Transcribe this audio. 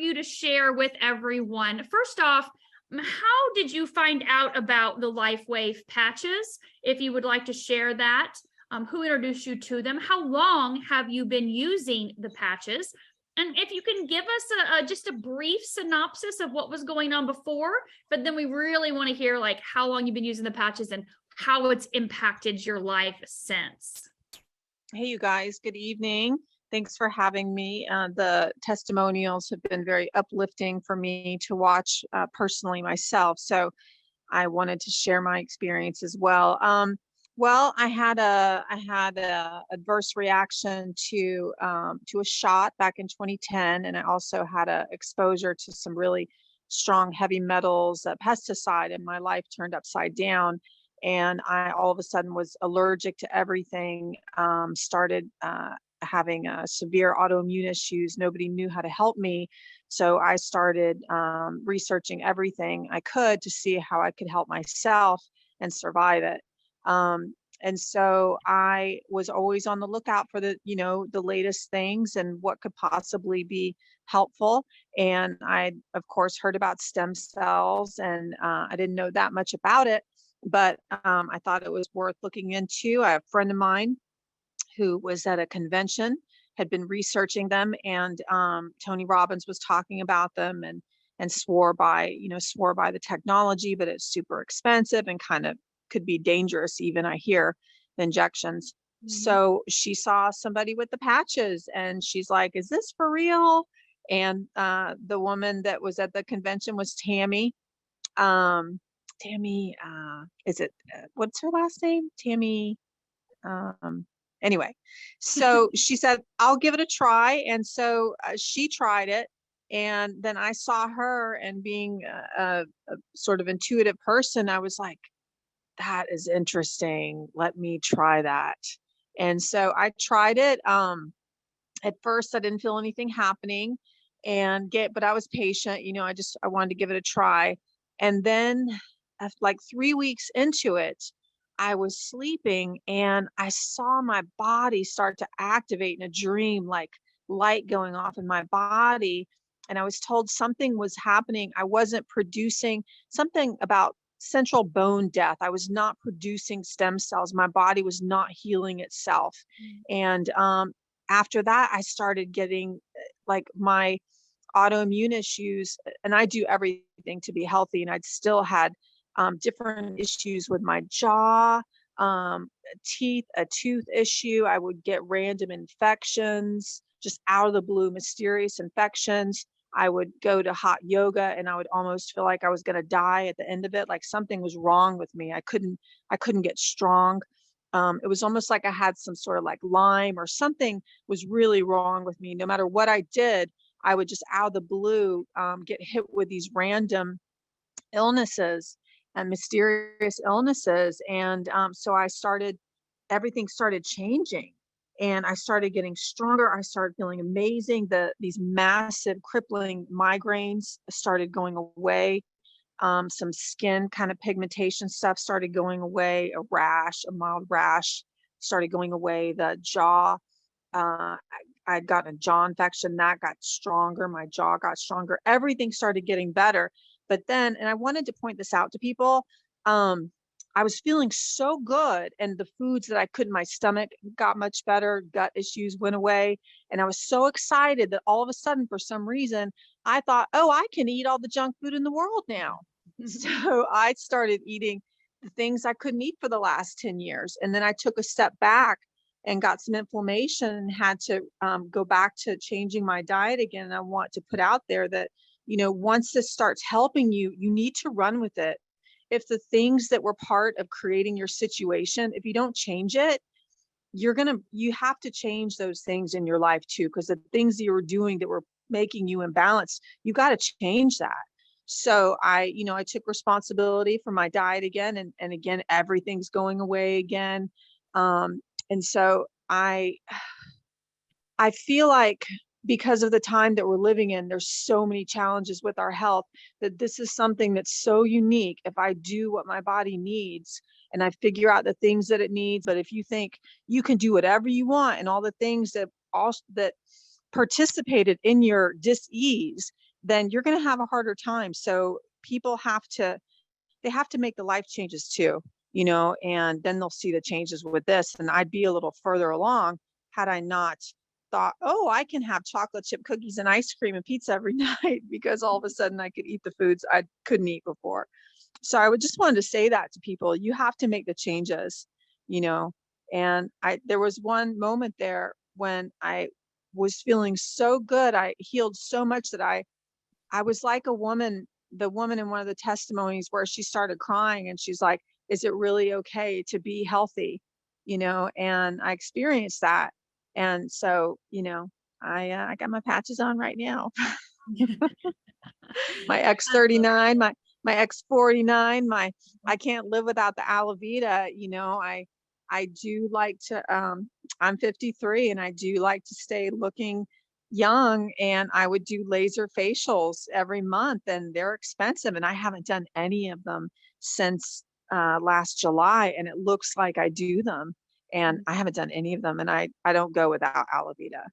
you to share with everyone. First off, how did you find out about the LifeWave patches? If you would like to share that, who introduced you to them? How long have you been using the patches? And if you can give us just a brief synopsis of what was going on before, but then we really want to hear like how long you've been using the patches and how it's impacted your life since. Hey, you guys, good evening. Thanks for having me. The testimonials have been very uplifting for me to watch personally myself. So I wanted to share my experience as well. Well, I had a adverse reaction to a shot back in 2010, and I also had a exposure to some really strong heavy metals, pesticide, and my life turned upside down. And I all of a sudden was allergic to everything. Started having severe autoimmune issues. Nobody knew how to help me, so I started researching everything I could to see how I could help myself and survive it. And so I was always on the lookout for the latest things and what could possibly be helpful. And I, of course, heard about stem cells, and I didn't know that much about it, but I thought it was worth looking into. I have a friend of mine who was at a convention, had been researching them, and Tony Robbins was talking about them and swore by the technology, but it's super expensive and kind of could be dangerous even, I hear, the injections. Mm-hmm. So she saw somebody with the patches and she's like, is this for real? And the woman that was at the convention was Tammy. Tammy, what's her last name? Tammy. Anyway, so she said, I'll give it a try. And so she tried it. And then I saw her, and being a sort of intuitive person, I was like, that is interesting. Let me try that. And so I tried it. At first I didn't feel anything happening but I was patient, I wanted to give it a try. And then like 3 weeks into it, I was sleeping and I saw my body start to activate in a dream, like light going off in my body. And I was told something was happening. I wasn't producing something about central bone death. I was not producing stem cells. My body was not healing itself. And after that, I started getting like my autoimmune issues, and I do everything to be healthy. And I'd still had different issues with my jaw, a tooth issue. I would get random infections, just out of the blue, mysterious infections. I would go to hot yoga and I would almost feel like I was going to die at the end of it. Like something was wrong with me. I couldn't get strong. It was almost like I had some sort of like Lyme or something was really wrong with me. No matter what I did, I would just out of the blue get hit with these random illnesses and mysterious illnesses. And so everything started changing. And I started getting stronger. I started feeling amazing. These massive crippling migraines started going away. Some skin kind of pigmentation stuff started going away. A mild rash started going away. The jaw, I'd gotten a jaw infection that got stronger. My jaw got stronger. Everything started getting better. But then, and I wanted to point this out to people, I was feeling so good, and the foods that I couldn't, my stomach got much better, gut issues went away. And I was so excited that all of a sudden, for some reason, I thought, oh, I can eat all the junk food in the world now. So I started eating the things I couldn't eat for the last 10 years. And then I took a step back and got some inflammation and had to go back to changing my diet again. And I want to put out there that, once this starts helping you, you need to run with it. If the things that were part of creating your situation, if you don't change it, you have to change those things in your life too, because the things that you were doing that were making you imbalanced, you got to change that. So I took responsibility for my diet again, and again, everything's going away again. And so I feel like because of the time that we're living in, there's so many challenges with our health, that this is something that's so unique. If I do what my body needs and I figure out the things that it needs, but if you think you can do whatever you want and all the things that participated in your dis-ease, then you're going to have a harder time. So people they have to make the life changes too, and then they'll see the changes with this. And I'd be a little further along had I not thought, oh, I can have chocolate chip cookies and ice cream and pizza every night, because all of a sudden I could eat the foods I couldn't eat before. So I would just wanted to say that to people. You have to make the changes, you know. And there was one moment there when I was feeling so good. I healed so much that I was like the woman in one of the testimonies where she started crying and she's like, is it really okay to be healthy? And I experienced that. And so, I got my patches on right now. My X39, my X49, I can't live without the Alavita. I do like to, I'm 53 and I do like to stay looking young, and I would do laser facials every month, and they're expensive, and I haven't done any of them since last July, and it looks like I do them, and I haven't done any of them, and I don't go without Alavita.